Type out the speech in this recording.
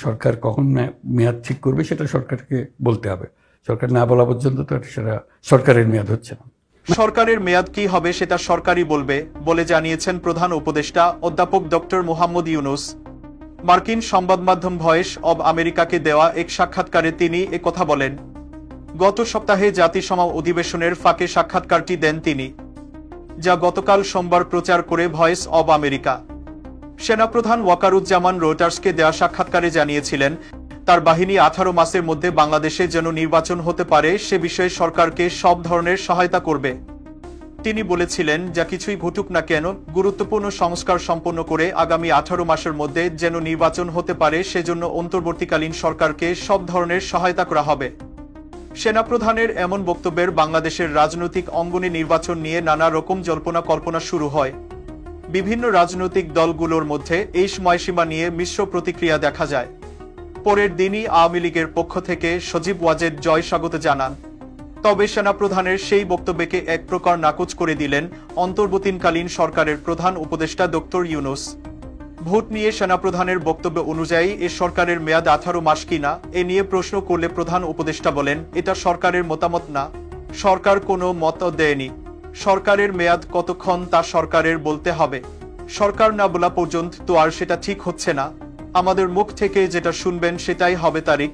সরকার কখন মেয়াদ ঠিক করবে সেটা সরকারকে বলতে হবে। সরকার না বলা পর্যন্ত তো সেটা সরকারের মেয়াদ হচ্ছে না। সরকারের মেয়াদ কি হবে সেটা সরকারই বলবে বলে জানিয়েছেন প্রধান উপদেষ্টা অধ্যাপক ডক্টর মোহাম্মদ ইউনূস। মার্কিন সংবাদ মাধ্যম ভয়েস অব আমেরিকাকে দেওয়া এক সাক্ষাৎকারে তিনি একথা বলেন। গত সপ্তাহে জাতিসংঘ অধিবেশনের ফাঁকে সাক্ষাৎকারটি দেন তিনি, যা গতকাল সোমবার প্রচার করে ভয়েস অব আমেরিকা। সেনাপ্রধান ওয়াকারুজ্জামান রয়টার্সকে দেওয়া সাক্ষাৎকারে জানিয়েছিলেন, তার বাহিনী 18 মাসের মধ্যে বাংলাদেশে যেন নির্বাচন হতে পারে সে বিষয়ে সরকারকে সব ধরনের সহায়তা করবে। তিনি বলেছিলেন, যা কিছুই ঘটুক না কেন গুরুত্বপূর্ণ সংস্কার সম্পন্ন করে আগামী 18 মাসের মধ্যে যেন নির্বাচন হতে পারে সেজন্য অন্তর্বর্তীকালীন সরকারকে সব ধরনের সহায়তা করা হবে। সেনাপ্রধানের এমন বক্তব্যের বাংলাদেশের রাজনৈতিক অঙ্গনে নির্বাচন নিয়ে নানা রকম জল্পনা কল্পনা শুরু হয়। বিভিন্ন রাজনৈতিক দলগুলোর মধ্যে এই সময়সীমা নিয়ে মিশ্র প্রতিক্রিয়া দেখা যায়। পরের দিনই আওয়ামী লীগের পক্ষ থেকে সজীব ওয়াজেদ জয় স্বাগত জানান। তবে সেনাপ্রধানের সেই বক্তব্যকে এক প্রকার নাকচ করে দিলেন অন্তর্বর্তীকালীন সরকারের প্রধান উপদেষ্টা ডক্টর ইউনূস। ভোট নিয়ে সেনাপ্রধানের বক্তব্য অনুযায়ী এ সরকারের মেয়াদ 18 মাস কিনা এ নিয়ে প্রশ্ন করলে প্রধান উপদেষ্টা বলেন, এটা সরকারের মতামত না, সরকার কোনো মত দেয়নি। সরকারের মেয়াদ কতক্ষণ তা সরকারের বলতে হবে। সরকার না বলা পর্যন্ত তো আর সেটা ঠিক হচ্ছে না। আমাদের মুখ থেকে যেটা শুনবেন সেটাই হবে তারিখ।